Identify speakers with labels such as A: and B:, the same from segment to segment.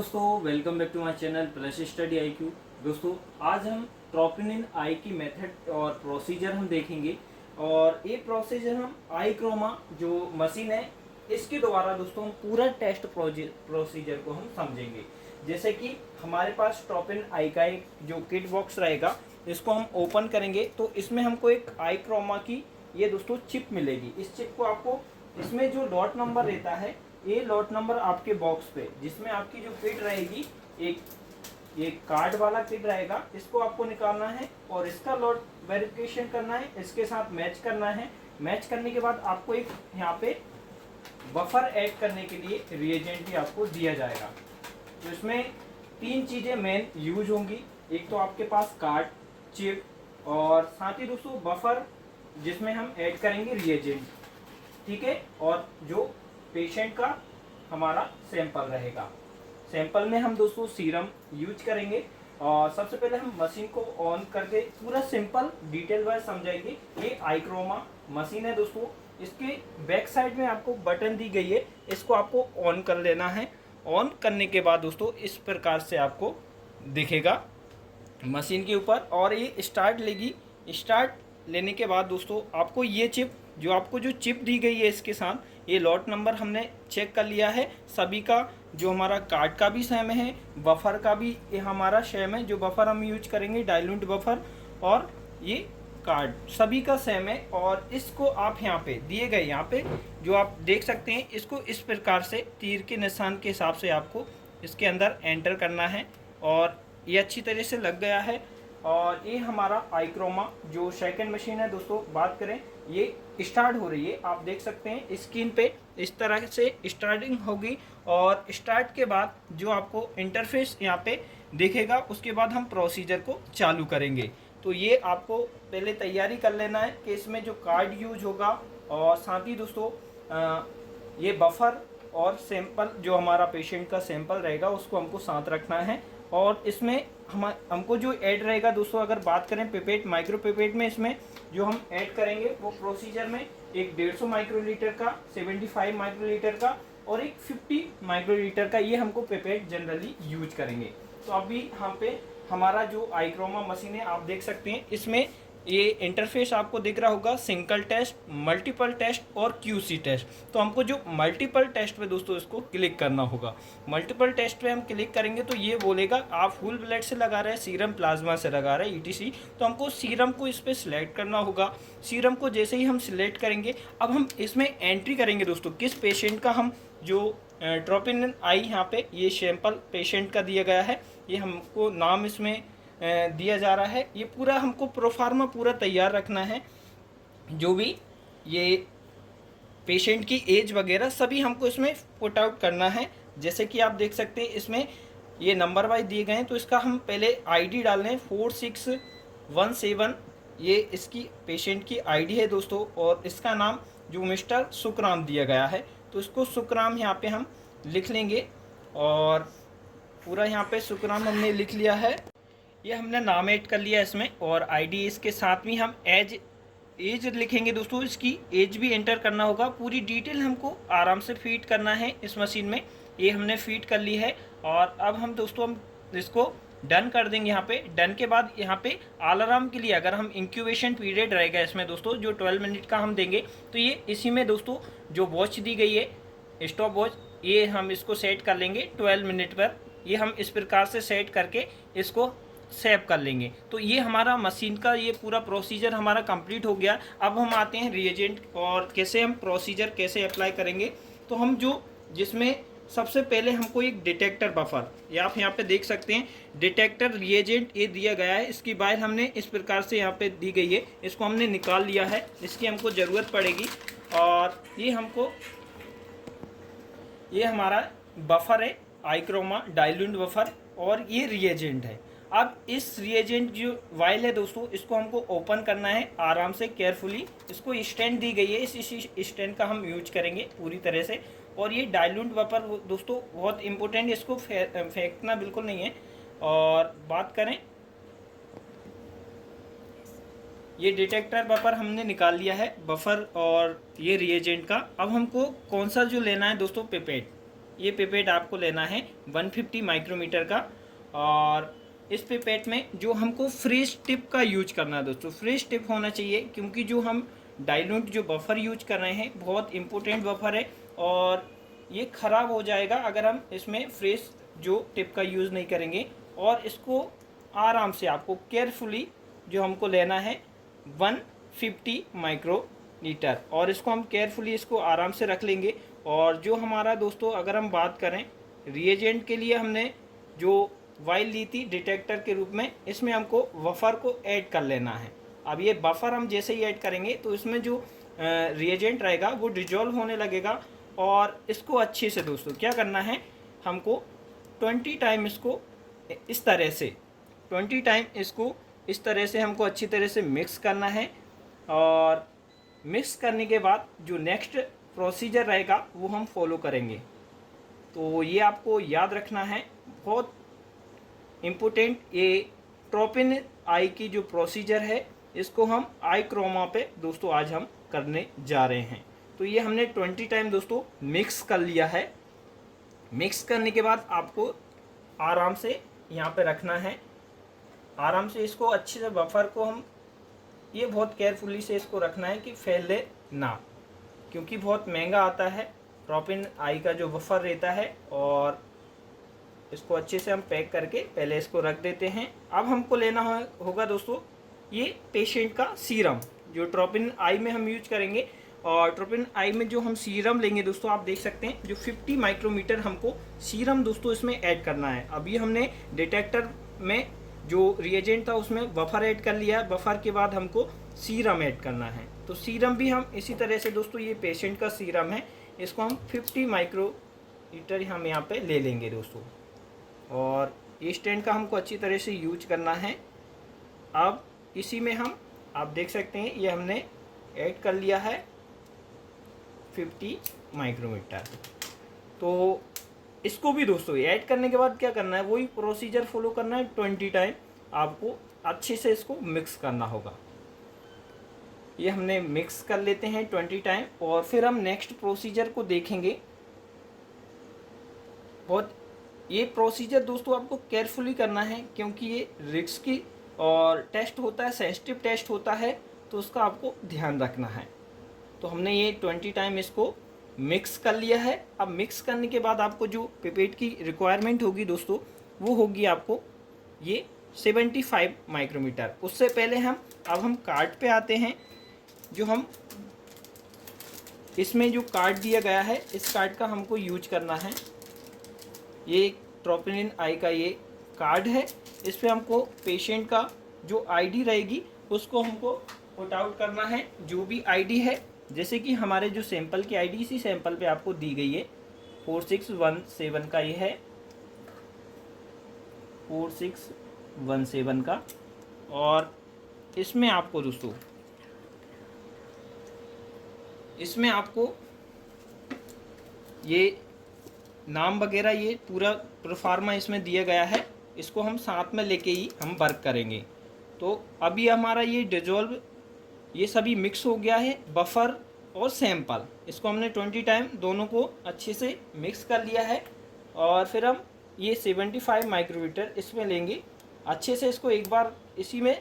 A: दोस्तों, welcome back to my channel plus study IQ। दोस्तों, आज हम ट्रोपोनिन आई की मेथड और प्रोसीजर हम देखेंगे। और ये प्रोसीजर हम आई क्रोमा जो मशीन है इसके द्वारा दोस्तों हम पूरा टेस्ट प्रोसीजर को हम समझेंगे। जैसे कि हमारे पास ट्रोपोनिन आई का एक जो किट बॉक्स रहेगा, इसको हम ओपन करेंगे तो इसमें हमको एक आई क्रोमा की ये दोस्तों चिप मिलेगी। इस चिप को आपको इसमें जो लॉट नंबर रहता है, ये लॉट नंबर आपके बॉक्स पे जिसमें आपकी जो किट रहेगी, एक कार्ड वाला किट रहेगा, इसको आपको निकालना है और इसका लॉट वेरिफिकेशन करना है, इसके साथ मैच करना है। मैच करने के बाद आपको एक यहाँ पे बफर ऐड करने के लिए रिएजेंट भी आपको दिया जाएगा। तो इसमें तीन चीज़ें मेन यूज होंगी। एक तो आपके पास कार्ड, चिप और साथ ही दोस्तों बफर जिसमें हम ऐड करेंगे रिएजेंट, ठीक है। और जो पेशेंट का हमारा सैंपल रहेगा, सैंपल में हम दोस्तों सीरम यूज करेंगे। और सबसे पहले हम मशीन को ऑन करके पूरा सिंपल डिटेल वाइज समझाएंगे। ये आई क्रोमा मशीन है दोस्तों, इसके बैक साइड में आपको बटन दी गई है, इसको आपको ऑन कर लेना है। ऑन करने के बाद दोस्तों इस प्रकार से आपको दिखेगा मशीन के ऊपर और ये स्टार्ट लेगी। स्टार्ट लेने के बाद दोस्तों आपको ये चिप, जो आपको जो चिप दी गई है इसके साथ, ये लॉट नंबर हमने चेक कर लिया है सभी का। जो हमारा कार्ड का भी सेम है, बफर का भी ये हमारा सेम है। जो बफर हम यूज करेंगे डाइल्यूट बफर, और ये कार्ड सभी का सेम है। और इसको आप यहाँ पे दिए गए, यहाँ पे जो आप देख सकते हैं, इसको इस प्रकार से तीर के निशान के हिसाब से आपको इसके अंदर एंटर करना है। और ये अच्छी तरह से लग गया है। और ये हमारा आई क्रोमा जो सेकंड मशीन है दोस्तों, बात करें, ये स्टार्ट हो रही है। आप देख सकते हैं स्क्रीन पे इस तरह से स्टार्टिंग होगी। और स्टार्ट के बाद जो आपको इंटरफेस यहाँ पे दिखेगा, उसके बाद हम प्रोसीजर को चालू करेंगे। तो ये आपको पहले तैयारी कर लेना है कि इसमें जो कार्ड यूज होगा, और साथ ही दोस्तों ये बफर और सैंपल जो हमारा पेशेंट का सैंपल रहेगा उसको हमको साथ रखना है। और इसमें हमको जो ऐड रहेगा दोस्तों, अगर बात करें पिपेट, माइक्रो पिपेट में, इसमें जो हम ऐड करेंगे वो प्रोसीजर में एक 150 माइक्रोलीटर का, 75 माइक्रोलीटर का और एक 50 माइक्रोलीटर का, ये हमको पिपेट जनरली यूज करेंगे। तो अभी हम पे हमारा जो आई क्रोमा मशीन है आप देख सकते हैं, इसमें ये इंटरफेस आपको दिख रहा होगा, सिंगल टेस्ट, मल्टीपल टेस्ट और QC टेस्ट। तो हमको जो मल्टीपल टेस्ट पे दोस्तों इसको क्लिक करना होगा। मल्टीपल टेस्ट पे हम क्लिक करेंगे तो ये बोलेगा आप फुल ब्लड से लगा रहे हैं, सीरम प्लाज्मा से लगा रहे हैं, ETC। तो हमको सीरम को इस पर सिलेक्ट करना होगा। सीरम को जैसे ही हम सिलेक्ट करेंगे, अब हम इसमें एंट्री करेंगे दोस्तों किस पेशेंट का हम जो ट्रोपोनिन आई, यहाँ पे ये सैंपल पेशेंट का दिया गया है, ये हमको नाम इसमें दिया जा रहा है। ये पूरा हमको प्रोफार्मा पूरा तैयार रखना है। जो भी ये पेशेंट की एज वगैरह सभी हमको इसमें पुट आउट करना है। जैसे कि आप देख सकते हैं इसमें ये नंबर वाइज दिए गए हैं, तो इसका हम पहले ID डाल रहे हैं 4617, ये इसकी पेशेंट की ID है दोस्तों। और इसका नाम जो मिस्टर सुखराम दिया गया है, तो इसको सुखराम यहाँ पे हम लिख लेंगे। और पूरा यहाँ पे सुखराम हमने लिख लिया है, ये हमने नाम ऐड कर लिया इसमें। और ID इसके साथ में हम एज लिखेंगे दोस्तों, इसकी एज भी एंटर करना होगा। पूरी डिटेल हमको आराम से फीड करना है इस मशीन में, ये हमने फीड कर ली है। और अब हम दोस्तों हम इसको डन कर देंगे। यहाँ पे डन के बाद यहाँ पे अलार्म के लिए अगर हम इंक्यूबेशन पीरियड रहेगा इसमें दोस्तों, जो 12 मिनट का हम देंगे, तो ये इसी में दोस्तों जो वॉच दी गई है स्टॉप वॉच, ये हम इसको सेट कर लेंगे 12 मिनट पर। ये हम इस प्रकार से सेट करके इसको सेव कर लेंगे। तो ये हमारा मशीन का ये पूरा प्रोसीजर हमारा कंप्लीट हो गया। अब हम आते हैं रिएजेंट और कैसे हम प्रोसीजर कैसे अप्लाई करेंगे। तो हम जो जिसमें सबसे पहले हमको एक डिटेक्टर बफर, ये आप यहाँ पे देख सकते हैं, डिटेक्टर रिएजेंट ये दिया गया है। इसकी बाइल हमने इस प्रकार से यहाँ पे दी गई है, इसको हमने निकाल लिया है, इसकी हमको ज़रूरत पड़ेगी। और ये हमको, ये हमारा बफर है आई क्रोमा डाइल्यूट बफर, और ये रिएजेंट है। अब इस रिएजेंट जो वाइल है दोस्तों, इसको हमको ओपन करना है आराम से, केयरफुली। इसको स्टैंड दी गई है, इस स्टैंड का हम यूज करेंगे पूरी तरह से। और ये डाइल्यूट बफर दोस्तों बहुत इंपॉर्टेंट, इसको फेंकना बिल्कुल नहीं है। और बात करें, ये डिटेक्टर बफर हमने निकाल लिया है, बफर और ये रिएजेंट का। अब हमको कौन सा जो लेना है दोस्तों, पिपेट। ये पिपेट आपको लेना है 150 माइक्रोमीटर का। और इस पिपेट में जो हमको फ्रेश टिप का यूज करना है दोस्तों, फ्रेश टिप होना चाहिए, क्योंकि जो हम डाइल्यूट जो बफर यूज कर रहे हैं बहुत इंपॉर्टेंट बफर है और ये ख़राब हो जाएगा अगर हम इसमें फ्रेश जो टिप का यूज़ नहीं करेंगे। और इसको आराम से आपको केयरफुली जो हमको लेना है 150 माइक्रोलीटर, और इसको हम केयरफुली इसको आराम से रख लेंगे। और जो हमारा दोस्तों अगर हम बात करें रिएजेंट के लिए, हमने जो वाइल ली थी डिटेक्टर के रूप में, इसमें हमको बफर को ऐड कर लेना है। अब ये बफर हम जैसे ही ऐड करेंगे तो इसमें जो रिएजेंट रहेगा वो डिजॉल्व होने लगेगा। और इसको अच्छे से दोस्तों क्या करना है, हमको 20 टाइम इसको इस तरह से 20 टाइम इसको इस तरह से हमको अच्छी तरह से मिक्स करना है। और मिक्स करने के बाद जो नेक्स्ट प्रोसीजर रहेगा वो हम फॉलो करेंगे। तो ये आपको याद रखना है, बहुत इम्पोर्टेंट। ये ट्रोपिन आई की जो प्रोसीजर है इसको हम आई क्रोमा पे दोस्तों आज हम करने जा रहे हैं। तो ये हमने 20 टाइम दोस्तों मिक्स कर लिया है। मिक्स करने के बाद आपको आराम से यहाँ पे रखना है, आराम से इसको अच्छे से बफर को हम ये बहुत केयरफुली से इसको रखना है कि फैले ना, क्योंकि बहुत महंगा आता है ट्रोपिन आई का जो बफर रहता है। और इसको अच्छे से हम पैक करके पहले इसको रख देते हैं। अब हमको लेना होगा दोस्तों ये पेशेंट का सीरम, जो ट्रोपिन आई में हम यूज करेंगे। और ट्रोपिन आई में जो हम सीरम लेंगे दोस्तों, आप देख सकते हैं जो 50 माइक्रोमीटर हमको सीरम दोस्तों इसमें ऐड करना है। अभी हमने डिटेक्टर में जो रिएजेंट था उसमें बफर ऐड कर लिया, बफर के बाद हमको सीरम ऐड करना है। तो सीरम भी हम इसी तरह से दोस्तों, ये पेशेंट का सीरम है, इसको हम 50 माइक्रोलीटर हम यहाँ पे ले लेंगे दोस्तों। और ये स्टैंड का हमको अच्छी तरह से यूज करना है। अब इसी में हम आप देख सकते हैं ये हमने ऐड कर लिया है 50 माइक्रोमीटर। तो इसको भी दोस्तों ऐड करने के बाद क्या करना है, वही प्रोसीजर फॉलो करना है। 20 टाइम आपको अच्छे से इसको मिक्स करना होगा। ये हमने मिक्स कर लेते हैं 20 टाइम, और फिर हम नेक्स्ट प्रोसीजर को देखेंगे। बहुत ये प्रोसीजर दोस्तों आपको केयरफुली करना है, क्योंकि ये रिस्की और टेस्ट होता है, सेंसिटिव टेस्ट होता है, तो उसका आपको ध्यान रखना है। तो हमने ये 20 टाइम इसको मिक्स कर लिया है। अब मिक्स करने के बाद आपको जो पिपेट की रिक्वायरमेंट होगी दोस्तों, वो होगी आपको ये 75 माइक्रोमीटर। उससे पहले हम कार्ड पे आते हैं। जो हम इसमें जो कार्ड दिया गया है, इस कार्ड का हमको यूज करना है। ये ट्रोपिन आई का ये कार्ड है, इस पर हमको पेशेंट का जो आईडी रहेगी उसको हमको पुट आउट करना है। जो भी आईडी है, जैसे कि हमारे जो सैंपल की आईडी इसी सैंपल पे आपको दी गई है, 4617 का ये है, 4617 का। और इसमें आपको दोस्तों इसमें आपको ये नाम वगैरह ये पूरा प्रोफार्मा इसमें दिया गया है, इसको हम साथ में लेके ही हम वर्क करेंगे। तो अभी हमारा ये डिजॉल्व ये सभी मिक्स हो गया है, बफर और सैंपल। इसको हमने 20 टाइम दोनों को अच्छे से मिक्स कर लिया है। और फिर हम ये 75 माइक्रोमीटर इसमें लेंगे, अच्छे से इसको एक बार इसी में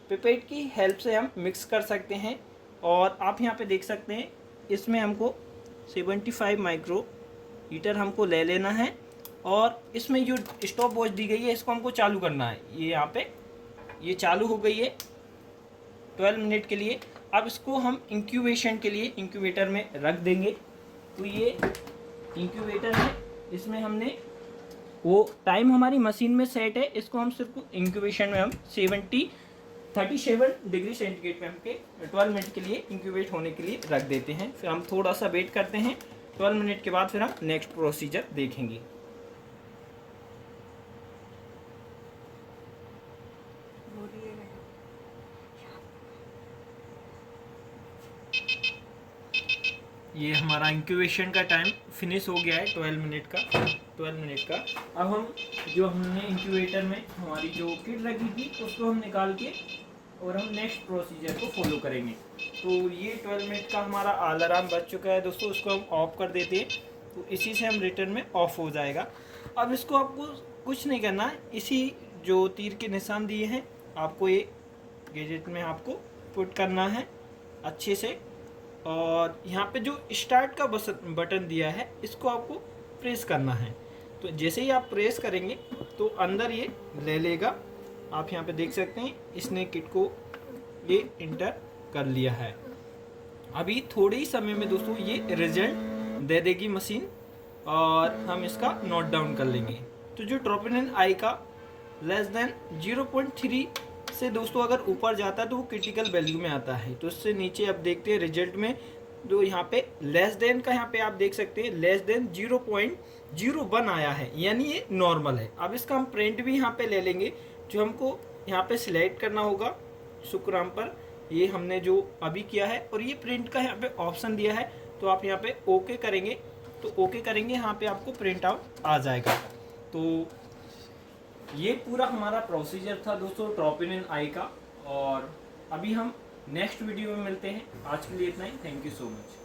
A: पिपेट की हेल्प से हम मिक्स कर सकते हैं। और आप यहाँ पे देख सकते हैं इसमें हमको 75 माइक्रोलीटर हमको ले लेना है। और इसमें जो स्टॉप वॉच दी गई है इसको हमको चालू करना है। ये यहाँ पे ये चालू हो गई है 12 मिनट के लिए। अब इसको हम इंक्यूबेशन के लिए इंक्यूबेटर में रख देंगे। तो ये इंक्यूबेटर है, इसमें हमने वो टाइम हमारी मशीन में सेट है, इसको हम सिर्फ इंक्यूबेशन में हम 37 डिग्री सेंटीग्रेड पे हमके 12 मिनट के लिए इंक्यूबेट होने के लिए रख देते हैं। फिर हम थोड़ा सा वेट करते हैं, 12 मिनट के बाद फिर हम नेक्स्ट प्रोसीजर देखेंगे। ये हमारा इंक्यूबेशन का टाइम फिनिश हो गया है 12 मिनट का। अब हम जो हमने इंक्यूबेटर में हमारी जो किट रखी थी उसको हम निकाल के और हम नेक्स्ट प्रोसीजर को फॉलो करेंगे। तो ये 12 मिनट का हमारा अलार्म बज चुका है दोस्तों, उसको हम ऑफ कर देते हैं। तो इसी से हम रिटर्न में ऑफ हो जाएगा। अब इसको आपको कुछ नहीं करना है, इसी जो तीर के निशान दिए हैं आपको ये गैजेट में आपको पुट करना है अच्छे से, और यहाँ पे जो स्टार्ट का बटन दिया है इसको आपको प्रेस करना है। तो जैसे ही आप प्रेस करेंगे तो अंदर ये ले लेगा। आप यहाँ पे देख सकते हैं इसने किट को ये इंटर कर लिया है। अभी थोड़े ही समय में दोस्तों ये रिजल्ट दे देगी मशीन, और हम इसका नोट डाउन कर लेंगे। तो जो ट्रोपोनिन आई का लेस देन 0.3 से दोस्तों अगर ऊपर जाता है तो वो क्रिटिकल वैल्यू में आता है। तो इससे नीचे आप देखते हैं रिजल्ट में जो यहाँ पे लेस देन का यहाँ पे आप देख सकते हैं लेस देन 0.01 आया है, यानी ये नॉर्मल है। अब इसका हम प्रिंट भी यहाँ पे ले लेंगे। जो हमको यहाँ पे सिलेक्ट करना होगा शुक्राम पर, ये हमने जो अभी किया है, और ये प्रिंट का यहाँ पे ऑप्शन दिया है। तो आप यहाँ पे ओके करेंगे, तो ओके करेंगे यहाँ पे आपको प्रिंट आउट आ जाएगा। तो ये पूरा हमारा प्रोसीजर था दोस्तों ट्रोपोनिन आई का, और अभी हम नेक्स्ट वीडियो में मिलते हैं। आज के लिए इतना ही। Thank you so much.